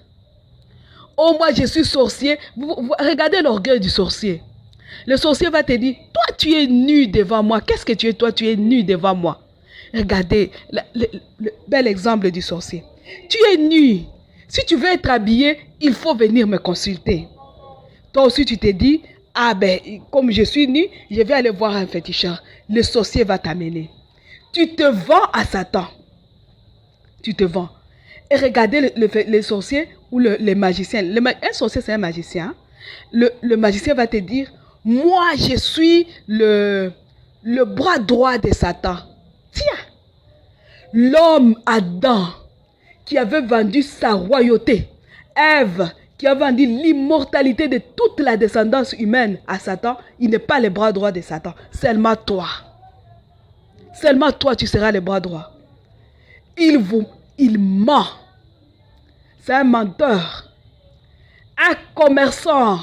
Oh, moi je suis sorcier. Regardez l'orgueil du sorcier. Le sorcier va te dire, toi tu es nu devant moi. Qu'est-ce que tu es? Toi tu es nu devant moi. Regardez le bel exemple du sorcier. Tu es nu. Si tu veux être habillé, il faut venir me consulter. Toi aussi tu te dis, ah ben comme je suis nu, je vais aller voir un féticheur. Le sorcier va t'amener. Tu te vends à Satan. Tu te vends. Et regardez les sorciers ou les magiciens. Un sorcier c'est un magicien. Le magicien va te dire, moi je suis le bras droit de Satan. Tiens, l'homme Adam qui avait vendu sa royauté, Ève qui a vendu l'immortalité de toute la descendance humaine à Satan, il n'est pas le bras droit de Satan, seulement toi. Seulement toi tu seras le bras droit. Il ment. C'est un menteur. Un commerçant.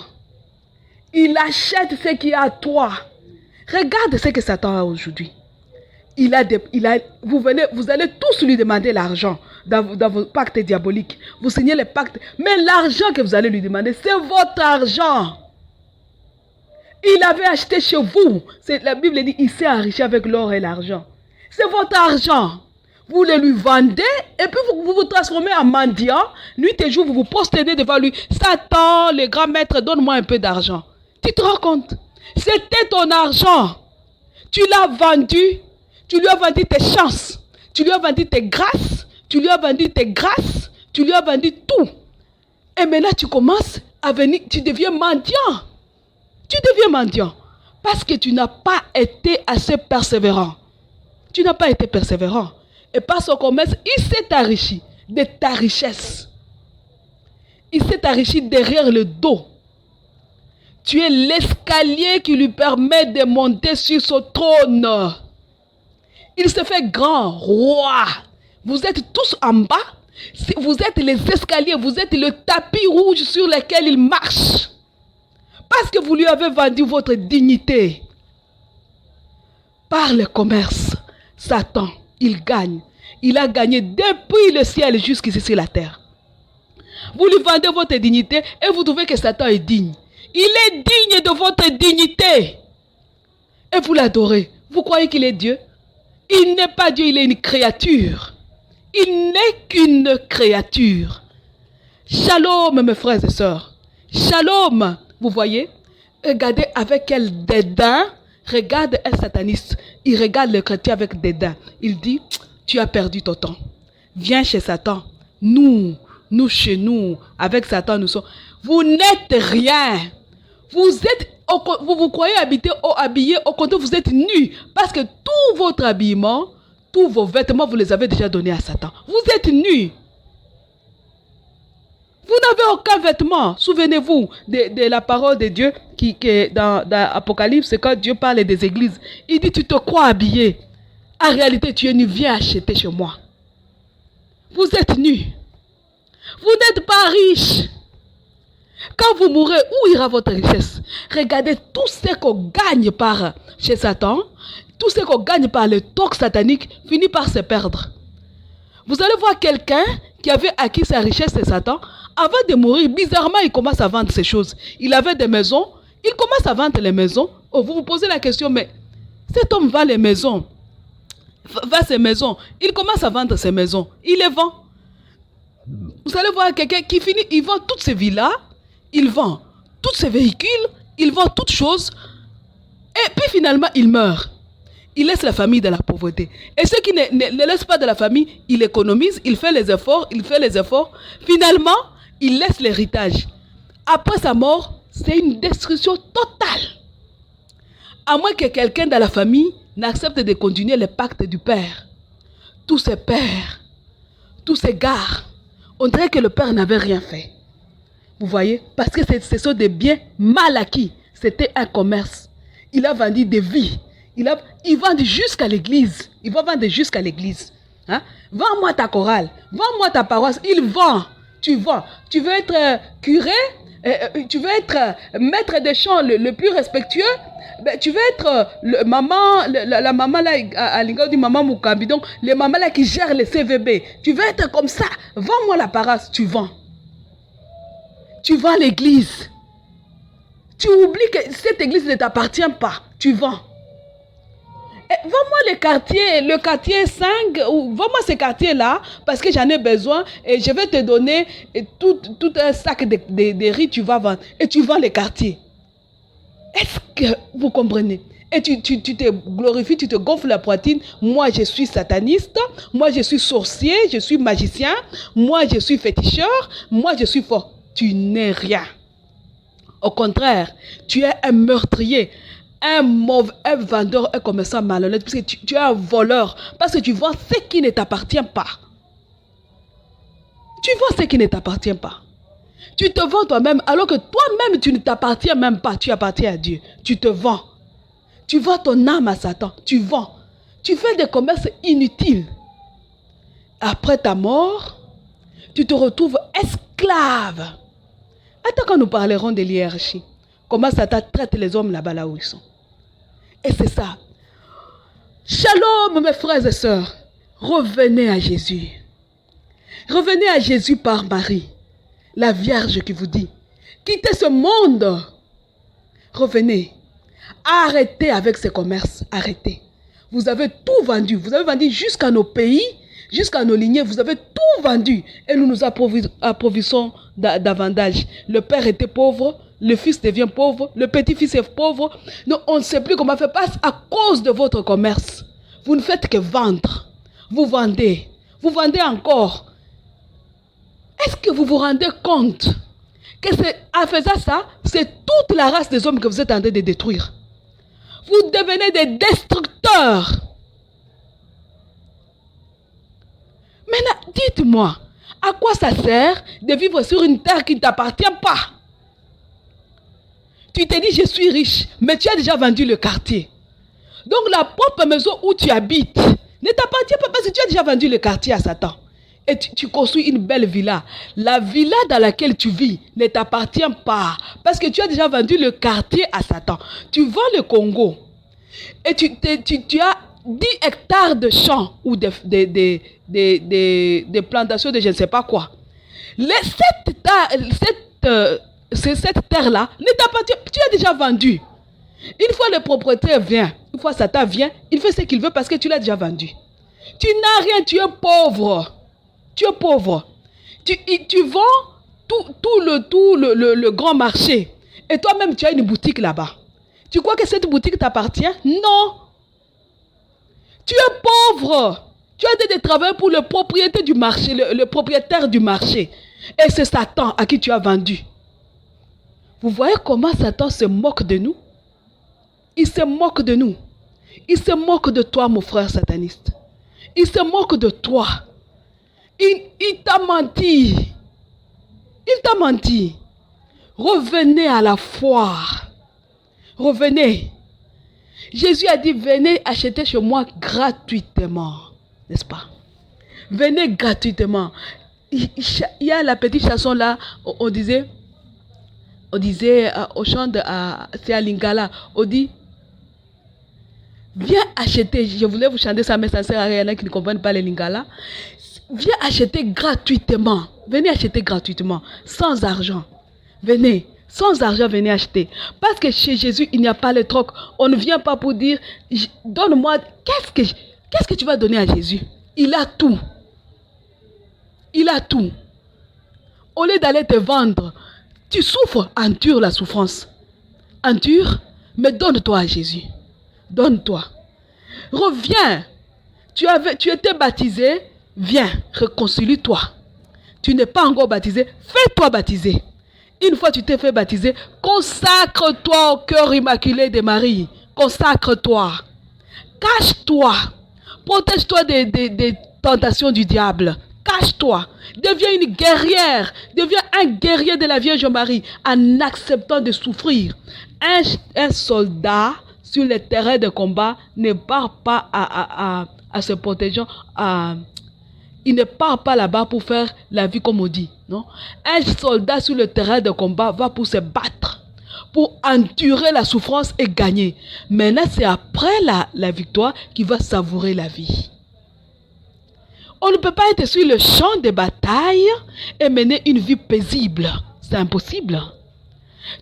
Il achète ce qui est à toi. Regarde ce que Satan a aujourd'hui. Vous allez tous lui demander l'argent dans vos pactes diaboliques. Vous signez les pactes. Mais l'argent que vous allez lui demander, c'est votre argent. Il avait acheté chez vous. La Bible dit, il s'est enrichi avec l'or et l'argent. C'est votre argent. Vous le lui vendez et puis vous vous transformez en mendiant. Nuit et jour, vous vous prosternez devant lui. Satan, le grand maître, donne-moi un peu d'argent. Tu te rends compte? C'était ton argent. Tu l'as vendu. Tu lui as vendu tes chances. Tu lui as vendu tes grâces. Tu lui as vendu tes grâces. Tu lui as vendu tout. Et maintenant, tu commences à venir. Tu deviens mendiant. Tu deviens mendiant. Parce que tu n'as pas été assez persévérant. Tu n'as pas été persévérant. Et par son commerce, il s'est enrichi de ta richesse. Il s'est enrichi derrière le dos. Tu es l'escalier qui lui permet de monter sur son trône. Il se fait grand, roi. Vous êtes tous en bas. Vous êtes les escaliers. Vous êtes le tapis rouge sur lequel il marche. Parce que vous lui avez vendu votre dignité. Par le commerce, Satan, il gagne. Il a gagné depuis le ciel jusqu'ici sur la terre. Vous lui vendez votre dignité et vous trouvez que Satan est digne. Il est digne de votre dignité. Et vous l'adorez. Vous croyez qu'il est Dieu? Il n'est pas Dieu, il est une créature. Il n'est qu'une créature. Shalom, mes frères et sœurs. Shalom. Vous voyez? Regardez avec quel dédain. Regarde un sataniste. Il regarde le chrétien avec dédain. Il dit, tu as perdu ton temps. Viens chez Satan. Nous chez nous, avec Satan, nous sommes. Vous n'êtes rien. Vous vous croyez habillé, au contraire, vous êtes nus. Parce que tout votre habillement, tous vos vêtements, vous les avez déjà donnés à Satan. Vous êtes nus. Vous n'avez aucun vêtement. Souvenez-vous de la parole de Dieu qui est dans Apocalypse, quand Dieu parle des églises. Il dit, tu te crois habillé. En réalité, tu es nu, viens acheter chez moi. Vous êtes nus. Vous n'êtes pas riche. Quand vous mourrez, où ira votre richesse? Regardez tout ce qu'on gagne chez Satan, tout ce qu'on gagne par le toc satanique finit par se perdre. Vous allez voir quelqu'un qui avait acquis sa richesse chez Satan, avant de mourir, bizarrement, il commence à vendre ces choses. Il avait des maisons, il commence à vendre les maisons. Oh, vous vous posez la question, mais cet homme vend les maisons, vend ses maisons, il commence à vendre ses maisons, il les vend. Vous allez voir quelqu'un qui finit, il vend toutes ses villas, il vend tous ses véhicules, il vend toutes choses, et puis finalement il meurt. Il laisse la famille dans la pauvreté. Et ceux qui ne laissent pas de la famille, il économise, il fait les efforts, Finalement, il laisse l'héritage. Après sa mort, c'est une destruction totale. À moins que quelqu'un dans la famille n'accepte de continuer le pacte du père. Tous ces pères, tous ces gars On dirait que le père n'avait rien fait. Vous voyez? Parce que ce sont des biens mal acquis. C'était un commerce. Il a vendu des vies. Il vend jusqu'à l'église. Il va vendre jusqu'à l'église. Hein? Vends-moi ta chorale. Vends-moi ta paroisse. Il vend. Tu vends. Tu veux être curé? Tu veux être maître des chants le plus respectueux? Ben, tu veux être la maman là, à l'ingao du maman Mukambi, donc les mamans là qui gèrent les CVB. Tu veux être comme ça? Vends-moi la paroisse. Tu vends. Tu vends l'église. Tu oublies que cette église ne t'appartient pas. Tu vends. Vends-moi le quartier 5, ou vends-moi ce quartier-là, parce que j'en ai besoin, et je vais te donner tout un sac de riz, tu vas vendre. Et tu vends les quartiers. Est-ce que vous comprenez? Et tu te glorifies, tu te gonfles la poitrine. Moi, je suis sataniste. Moi, je suis sorcier. Je suis magicien. Moi, je suis féticheur. Moi, je suis fort. Tu n'es rien. Au contraire, tu es un meurtrier, un vendeur, un commerçant malhonnête, parce que tu es un voleur, parce que tu vends ce qui ne t'appartient pas. Tu vends ce qui ne t'appartient pas. Tu te vends toi-même, alors que toi-même, tu ne t'appartiens même pas. Tu appartiens à Dieu. Tu te vends. Tu vends ton âme à Satan. Tu vends. Tu fais des commerces inutiles. Après ta mort, tu te retrouves esclave. Attends quand nous parlerons de l'hiérarchie. Comment Satan traite les hommes là-bas, où ils sont. Et c'est ça. Shalom, mes frères et sœurs. Revenez à Jésus. Revenez à Jésus par Marie, la Vierge qui vous dit, quittez ce monde. Revenez. Arrêtez avec ces commerces. Arrêtez. Vous avez tout vendu. Vous avez vendu jusqu'à nos pays, jusqu'à nos lignées. Vous avez tout vendu. Et nous nous approvissons davantage. Le père était pauvre. Le fils devient pauvre. Le petit-fils est pauvre. Non, on ne sait plus comment faire face à cause de votre commerce. Vous ne faites que vendre. Vous vendez. Vous vendez encore. Est-ce que vous vous rendez compte que en faisant ça, c'est toute la race des hommes que vous êtes en train de détruire? Vous devenez des destructeurs. Maintenant, dites-moi, à quoi ça sert de vivre sur une terre qui ne t'appartient pas? Tu te dis, je suis riche, mais tu as déjà vendu le quartier. Donc la propre maison où tu habites ne t'appartient pas parce que tu as déjà vendu le quartier à Satan. Et tu construis une belle villa. La villa dans laquelle tu vis ne t'appartient pas. Parce que tu as déjà vendu le quartier à Satan. Tu vends le Congo. Et tu as 10 hectares de champs ou des plantations de je ne sais pas quoi. Cette terre-là ne t'appartient pas. Tu as déjà vendu. Une fois le propriétaire vient, une fois Satan vient, il fait ce qu'il veut parce que tu l'as déjà vendu. Tu n'as rien, tu es pauvre. Tu es pauvre. Tu vends tout le grand marché. Et toi-même, tu as une boutique là-bas. Tu crois que cette boutique t'appartient? Non. Tu es pauvre. Tu as été travailler pour le propriétaire du marché, le propriétaire du marché. Et c'est Satan à qui tu as vendu. Vous voyez comment Satan se moque de nous? Il se moque de nous. Il se moque de toi, mon frère sataniste. Il se moque de toi. Il t'a menti. Il t'a menti. Revenez à la foire. Revenez. Jésus a dit, venez acheter chez moi gratuitement. N'est-ce pas? Venez gratuitement. Il y a la petite chanson là, on disait au chant c'est à Lingala, on dit, viens acheter. Je voulais vous chanter ça, mais ça ne sert à rien, il y en a qui ne comprennent pas les Lingala. Viens acheter gratuitement. Venez acheter gratuitement, sans argent. Venez, sans argent, venez acheter. Parce que chez Jésus, il n'y a pas le troc. On ne vient pas pour dire, donne-moi, qu'est-ce que tu vas donner à Jésus? Il a tout. Il a tout. Au lieu d'aller te vendre, tu souffres, endure la souffrance. Endure, mais donne-toi à Jésus. Donne-toi. Reviens. Tu étais baptisé. Viens, réconcilie-toi. Tu n'es pas encore baptisé. Fais-toi baptiser. Une fois que tu t'es fait baptiser, consacre-toi au cœur immaculé de Marie. Consacre-toi. Cache-toi. Protège-toi des tentations du diable. cache-toi. Deviens une guerrière. Deviens un guerrier de la Vierge Marie en acceptant de souffrir. Un soldat sur le terrain de combat ne part pas à se protéger. Il ne part pas là-bas pour faire la vie comme on dit. Non? Un soldat sur le terrain de combat va pour se battre, pour endurer la souffrance et gagner. Maintenant, c'est après la victoire qu'il va savourer la vie. On ne peut pas être sur le champ de bataille et mener une vie paisible. C'est impossible.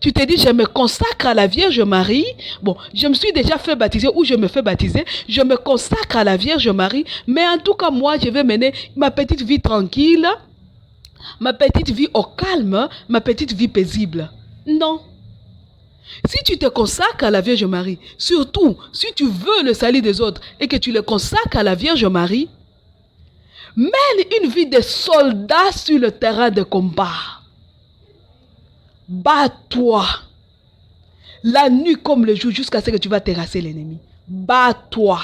Tu te dis, je me consacre à la Vierge Marie. Bon, je me suis déjà fait baptiser ou je me fais baptiser. Je me consacre à la Vierge Marie. Mais en tout cas, moi, je vais mener ma petite vie tranquille, ma petite vie au calme, ma petite vie paisible. Non. Si tu te consacres à la Vierge Marie, surtout si tu veux le salut des autres et que tu le consacres à la Vierge Marie, mène une vie de soldat sur le terrain de combat. Bats-toi. La nuit comme le jour jusqu'à ce que tu vas terrasser l'ennemi. Bats-toi.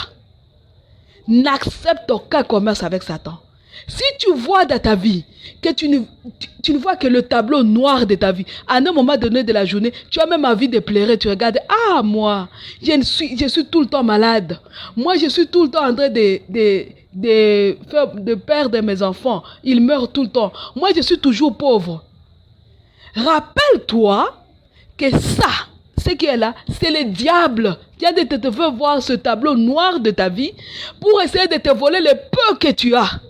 N'accepte aucun commerce avec Satan. Si tu vois dans ta vie que tu ne vois que le tableau noir de ta vie, à un moment donné de la journée, tu as même envie de pleurer, tu regardes, ah moi, je suis tout le temps malade. Moi, je suis tout le temps en train de perdre mes enfants. Ils meurent tout le temps. Moi, je suis toujours pauvre. Rappelle-toi que ça, ce qui est là, c'est le diable qui a te fait voir ce tableau noir de ta vie pour essayer de te voler le peu que tu as.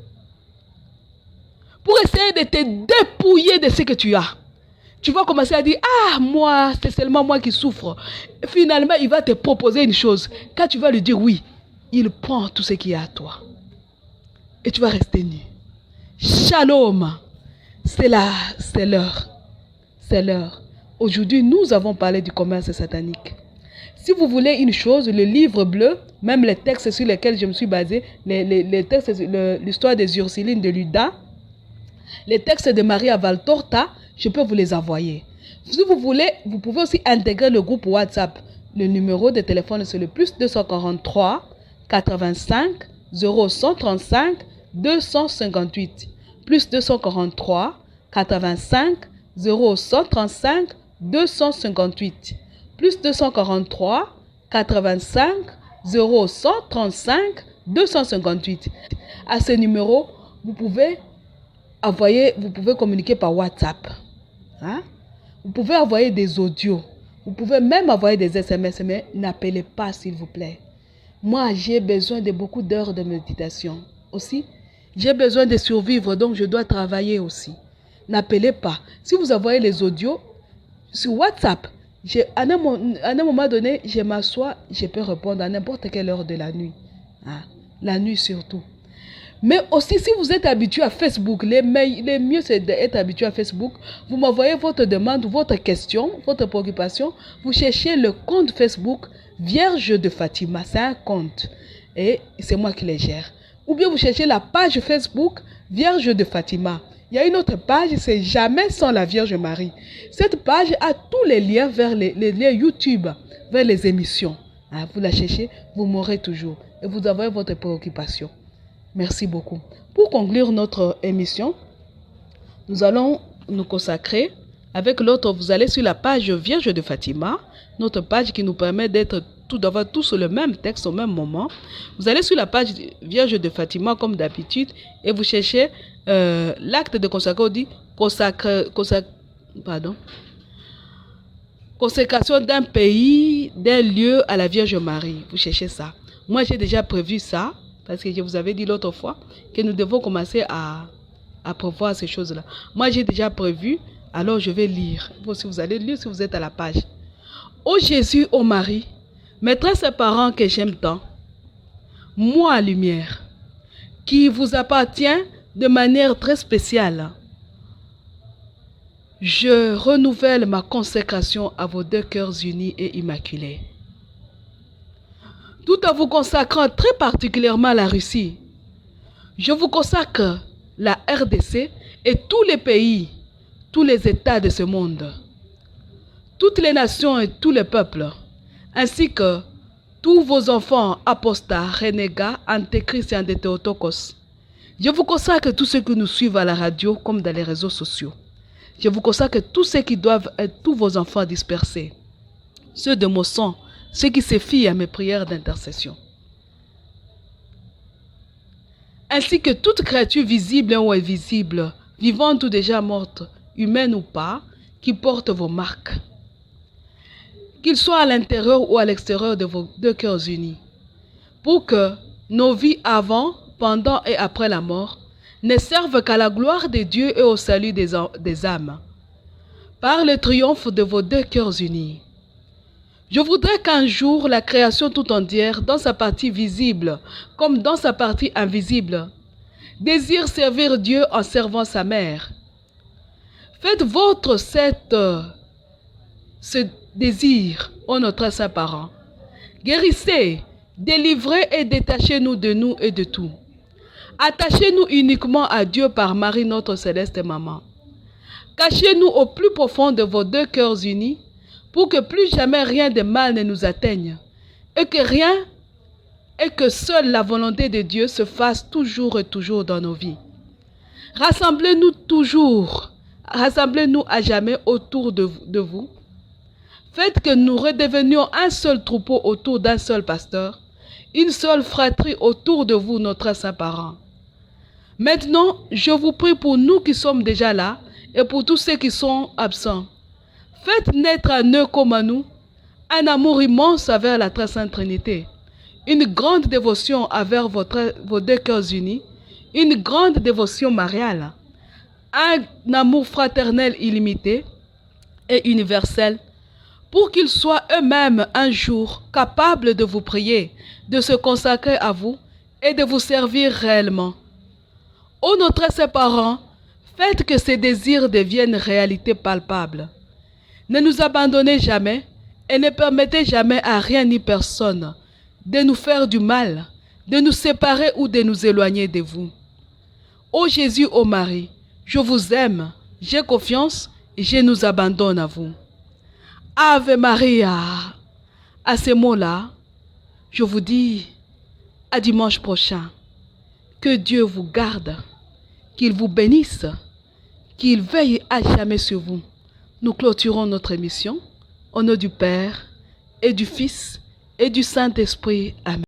Pour essayer de te dépouiller de ce que tu as. Tu vas commencer à dire, ah, moi, c'est seulement moi qui souffre. Finalement, il va te proposer une chose. Quand tu vas lui dire oui, il prend tout ce qui est à toi. Et tu vas rester nu. Shalom. C'est l'heure. C'est l'heure. Aujourd'hui, nous avons parlé du commerce satanique. Si vous voulez une chose, le livre bleu, même les textes sur lesquels je me suis basé, les textes, l'histoire des Ursulines de Luda, les textes de Maria Valtorta, je peux vous les envoyer. Si vous voulez, vous pouvez aussi intégrer le groupe WhatsApp. Le numéro de téléphone, c'est le plus 243 85 0135 258. Plus 243 85 0135 258. Plus 243 85 0135 258. À ce numéro, vous pouvez communiquer par WhatsApp. Hein? Vous pouvez envoyer des audios. Vous pouvez même envoyer des SMS, mais n'appelez pas, s'il vous plaît. Moi, j'ai besoin de beaucoup d'heures de méditation. Aussi, j'ai besoin de survivre, donc je dois travailler aussi. N'appelez pas. Si vous envoyez les audios sur WhatsApp, à un moment donné, je m'assois, je peux répondre à n'importe quelle heure de la nuit. Hein? La nuit surtout. Mais aussi, si vous êtes habitué à Facebook, le mieux c'est d'être habitué à Facebook. Vous m'envoyez votre demande, votre question, votre préoccupation. Vous cherchez le compte Facebook Vierge de Fatima. C'est un compte. Et c'est moi qui les gère. Ou bien vous cherchez la page Facebook Vierge de Fatima. Il y a une autre page, c'est Jamais sans la Vierge Marie. Cette page a tous les liens vers les liens YouTube, vers les émissions. Hein, vous la cherchez, vous m'aurez toujours. Et vous envoyez votre préoccupation. Merci beaucoup. Pour conclure notre émission, nous allons nous consacrer avec l'autre. Vous allez sur la page Vierge de Fatima, notre page qui nous permet d'avoir tous le même texte au même moment. Vous allez sur la page Vierge de Fatima comme d'habitude et vous cherchez l'acte de consécration d'un pays, d'un lieu à la Vierge Marie. Vous cherchez ça. Moi, j'ai déjà prévu ça. Parce que je vous avais dit l'autre fois que nous devons commencer à prévoir ces choses-là. Moi, j'ai déjà prévu, alors je vais lire. Vous aussi, vous allez lire si vous êtes à la page. Ô Jésus, ô Marie, maîtresse et parents que j'aime tant, moi, lumière, qui vous appartient de manière très spéciale, je renouvelle ma consécration à vos deux cœurs unis et immaculés. Tout en vous consacrant très particulièrement à la Russie, je vous consacre la RDC et tous les pays, tous les États de ce monde, toutes les nations et tous les peuples, ainsi que tous vos enfants apostats, renégats, antéchrists et antéthéotokos, Je vous consacre tous ceux qui nous suivent à la radio comme dans les réseaux sociaux. Je vous consacre tous ceux qui doivent être tous vos enfants dispersés. Ceux de mon sang, ceux qui se fient à mes prières d'intercession. Ainsi que toute créature visible ou invisible, vivante ou déjà morte, humaine ou pas, qui porte vos marques. Qu'ils soient à l'intérieur ou à l'extérieur de vos deux cœurs unis. Pour que nos vies avant, pendant et après la mort ne servent qu'à la gloire de Dieu et au salut des âmes. Par le triomphe de vos deux cœurs unis. Je voudrais qu'un jour la création tout entière, dans sa partie visible comme dans sa partie invisible, désire servir Dieu en servant sa mère. Faites votre ce désir, ô notre saint parent. Guérissez, délivrez et détachez-nous de nous et de tout. Attachez-nous uniquement à Dieu par Marie, notre céleste maman. Cachez-nous au plus profond de vos deux cœurs unis, pour que plus jamais rien de mal ne nous atteigne, et que seule la volonté de Dieu se fasse toujours et toujours dans nos vies. Rassemblez-nous toujours, rassemblez-nous à jamais autour de vous. Faites que nous redevenions un seul troupeau autour d'un seul pasteur, une seule fratrie autour de vous, notre saint parent. Maintenant, je vous prie pour nous qui sommes déjà là et pour tous ceux qui sont absents. Faites naître en eux comme à nous un amour immense envers la très sainte Trinité, une grande dévotion envers vos deux cœurs unis, une grande dévotion mariale, un amour fraternel illimité et universel, pour qu'ils soient eux-mêmes un jour capables de vous prier, de se consacrer à vous et de vous servir réellement. Ô notre saint parent, faites que ces désirs deviennent réalité palpable. Ne nous abandonnez jamais et ne permettez jamais à rien ni personne de nous faire du mal, de nous séparer ou de nous éloigner de vous. Ô Jésus, ô Marie, je vous aime, j'ai confiance et je nous abandonne à vous. Ave Maria. À ces mots-là, je vous dis à dimanche prochain. Que Dieu vous garde, qu'il vous bénisse, qu'il veille à jamais sur vous. Nous clôturons notre émission au nom du Père et du Fils et du Saint-Esprit. Amen.